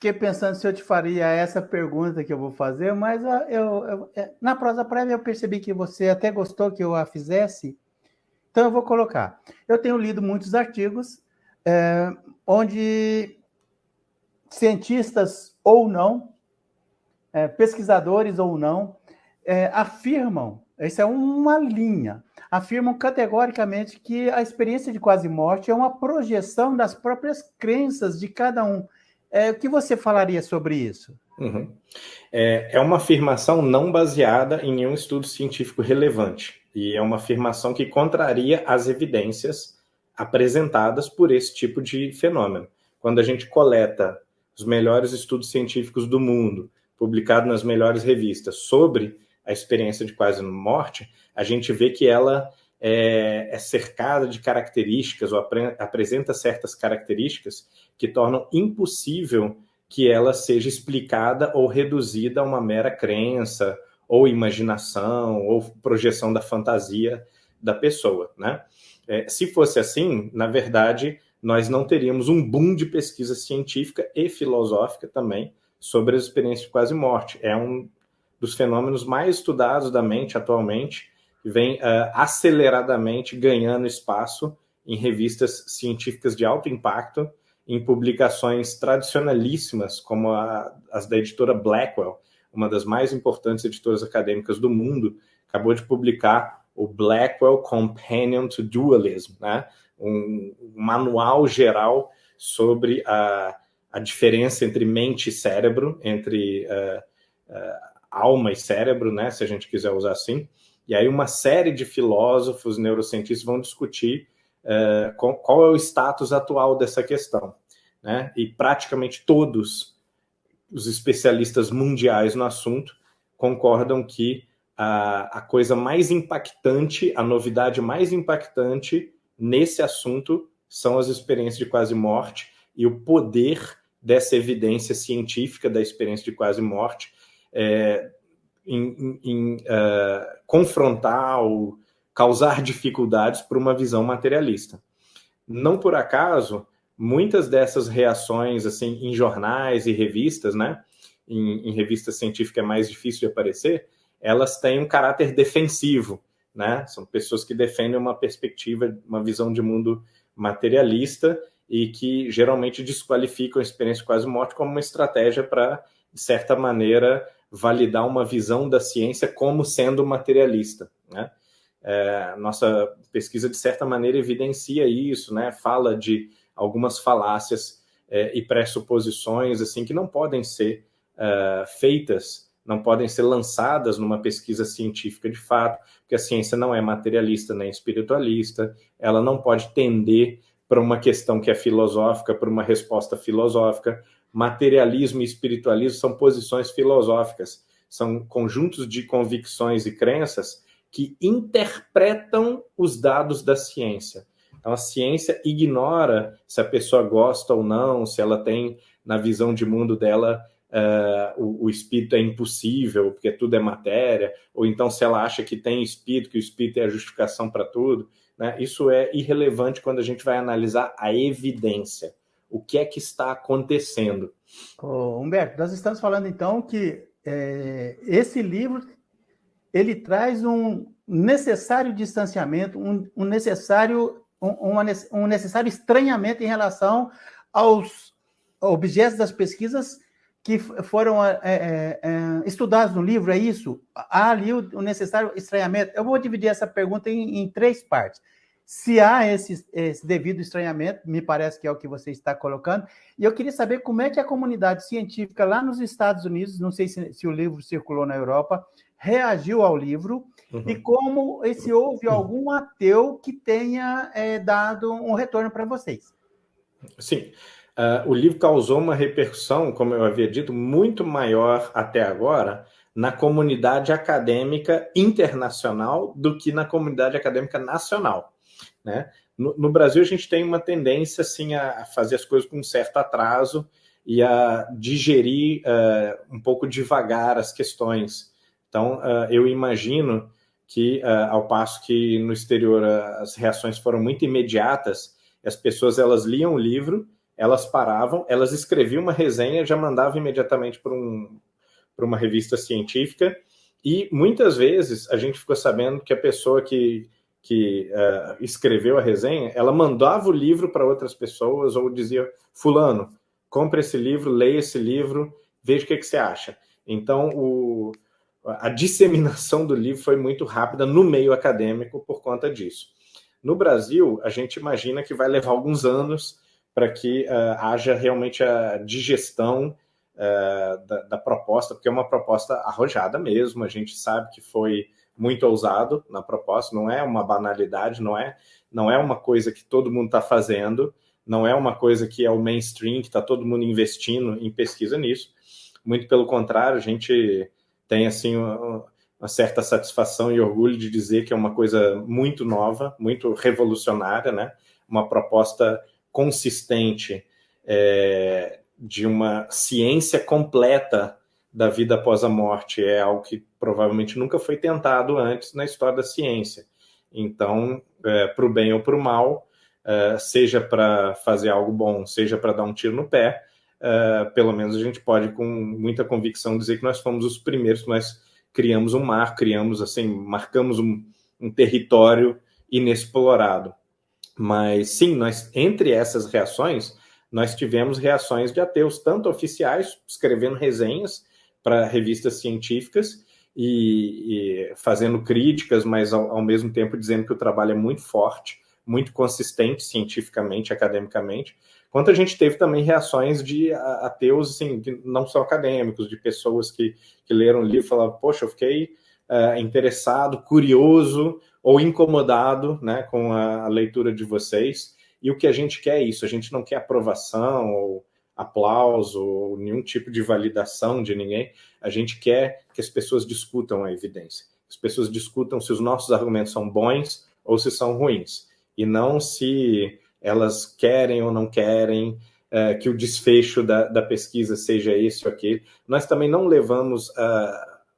fiquei pensando se eu te faria essa pergunta que eu vou fazer, mas na prosa prévia eu percebi que você até gostou que eu a fizesse, então eu vou colocar. Eu tenho lido muitos artigos onde cientistas ou não, pesquisadores ou não, afirmam, isso é uma linha, afirmam categoricamente que a experiência de quase morte é uma projeção das próprias crenças de cada um. O que você falaria sobre isso? Uhum. É uma afirmação não baseada em nenhum estudo científico relevante. E é uma afirmação que contraria as evidências apresentadas por esse tipo de fenômeno. Quando a gente coleta os melhores estudos científicos do mundo, publicados nas melhores revistas, sobre a experiência de quase morte, a gente vê que ela é cercada de características, ou apresenta certas características que tornam impossível que ela seja explicada ou reduzida a uma mera crença, ou imaginação, ou projeção da fantasia da pessoa, né? Se fosse assim, na verdade, nós não teríamos um boom de pesquisa científica e filosófica também sobre as experiências de quase morte. É um dos fenômenos mais estudados da mente atualmente, que vem aceleradamente ganhando espaço em revistas científicas de alto impacto, em publicações tradicionalíssimas, como as da editora Blackwell, uma das mais importantes editoras acadêmicas do mundo, acabou de publicar o Blackwell Companion to Dualism, né? Um manual geral sobre a diferença entre mente e cérebro, entre alma e cérebro, né? Se a gente quiser usar assim. E aí uma série de filósofos, neurocientistas vão discutir qual é o status atual dessa questão, né? E praticamente todos os especialistas mundiais no assunto concordam que a coisa mais impactante, a novidade mais impactante nesse assunto são as experiências de quase morte e o poder dessa evidência científica da experiência de quase morte em confrontar ou causar dificuldades para uma visão materialista. Não por acaso, muitas dessas reações assim em jornais e revistas, né, em revistas científicas é mais difícil de aparecer, elas têm um caráter defensivo, né? São pessoas que defendem uma perspectiva, uma visão de mundo materialista e que geralmente desqualificam a experiência quase morte como uma estratégia para, de certa maneira, validar uma visão da ciência como sendo materialista, né? Nossa pesquisa, de certa maneira, evidencia isso, né? Fala de algumas falácias e pressuposições assim, que não podem ser feitas, não podem ser lançadas numa pesquisa científica de fato, porque a ciência não é materialista nem espiritualista, ela não pode tender para uma questão que é filosófica, para uma resposta filosófica. Materialismo e espiritualismo são posições filosóficas, são conjuntos de convicções e crenças que interpretam os dados da ciência. Então, a ciência ignora se a pessoa gosta ou não, se ela tem, na visão de mundo dela, o espírito é impossível, porque tudo é matéria, ou então se ela acha que tem espírito, que o espírito é a justificação para tudo, né? Isso é irrelevante quando a gente vai analisar a evidência. O que é que está acontecendo? Humberto, nós estamos falando então que esse livro ele traz um necessário distanciamento, um necessário estranhamento em relação aos objetos das pesquisas que foram estudados no livro, é isso? Há ali o necessário estranhamento. Eu vou dividir essa pergunta em três partes. Se há esse devido estranhamento, me parece que é o que você está colocando, e eu queria saber como é que a comunidade científica lá nos Estados Unidos, não sei se o livro circulou na Europa, reagiu ao livro, e como se houve algum ateu que tenha dado um retorno para vocês. Sim. O livro causou uma repercussão, como eu havia dito, muito maior até agora na comunidade acadêmica internacional do que na comunidade acadêmica nacional, né? No Brasil, a gente tem uma tendência assim, a fazer as coisas com um certo atraso e a digerir um pouco devagar as questões. Então, eu imagino que, ao passo que no exterior as reações foram muito imediatas, as pessoas elas liam o livro, elas paravam, elas escreviam uma resenha, já mandavam imediatamente para uma revista científica, e muitas vezes a gente ficou sabendo que a pessoa que escreveu a resenha, ela mandava o livro para outras pessoas, ou dizia, fulano, compre esse livro, leia esse livro, veja o que você acha. Então, a disseminação do livro foi muito rápida no meio acadêmico por conta disso. No Brasil, a gente imagina que vai levar alguns anos para que haja realmente a digestão da proposta, porque é uma proposta arrojada mesmo, a gente sabe que foi muito ousado na proposta, não é uma banalidade, não é uma coisa que todo mundo está fazendo, não é uma coisa que é o mainstream, que está todo mundo investindo em pesquisa nisso, muito pelo contrário, a gente tem assim uma certa satisfação e orgulho de dizer que é uma coisa muito nova, muito revolucionária, né? Uma proposta consistente de uma ciência completa da vida após a morte, é algo que provavelmente nunca foi tentado antes na história da ciência. Então, para o bem ou para o mal, seja para fazer algo bom, seja para dar um tiro no pé, pelo menos a gente pode com muita convicção dizer que nós fomos os primeiros, que nós criamos um mar, marcamos um território inexplorado. Mas sim, entre essas reações, nós tivemos reações de ateus, tanto oficiais, escrevendo resenhas para revistas científicas e fazendo críticas, mas ao mesmo tempo dizendo que o trabalho é muito forte, muito consistente cientificamente, academicamente, quanto a gente teve também reações de ateus, assim, que não são acadêmicos, de pessoas que leram o livro e falaram, poxa, eu fiquei interessado, curioso ou incomodado, né, com a leitura de vocês, e o que a gente quer é isso, a gente não quer aprovação ou aplauso ou nenhum tipo de validação de ninguém, a gente quer que as pessoas discutam a evidência, as pessoas discutam se os nossos argumentos são bons ou se são ruins, e não se elas querem ou não querem que o desfecho da pesquisa seja esse ou aquele. Nós também não levamos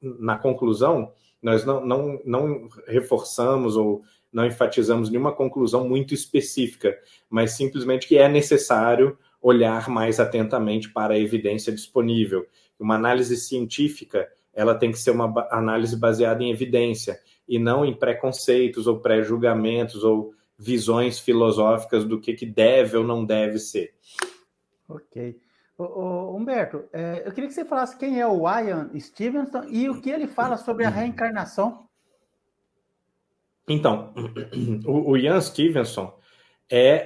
na conclusão, nós não reforçamos ou não enfatizamos nenhuma conclusão muito específica, mas simplesmente que é necessário olhar mais atentamente para a evidência disponível. Uma análise científica, ela tem que ser uma análise baseada em evidência, e não em preconceitos ou pré-julgamentos ou visões filosóficas do que deve ou não deve ser. Ok. Humberto, eu queria que você falasse quem é o Ian Stevenson e o que ele fala sobre a reencarnação. Então, o Ian Stevenson é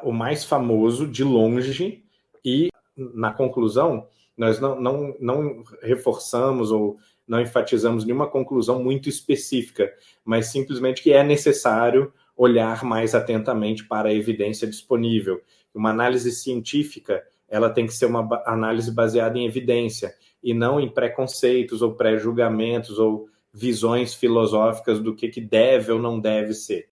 o mais famoso de longe, e na conclusão nós não reforçamos ou não enfatizamos nenhuma conclusão muito específica, mas simplesmente que é necessário olhar mais atentamente para a evidência disponível. Uma análise científica, ela tem que ser uma análise baseada em evidência, e não em preconceitos ou pré-julgamentos ou visões filosóficas do que deve ou não deve ser.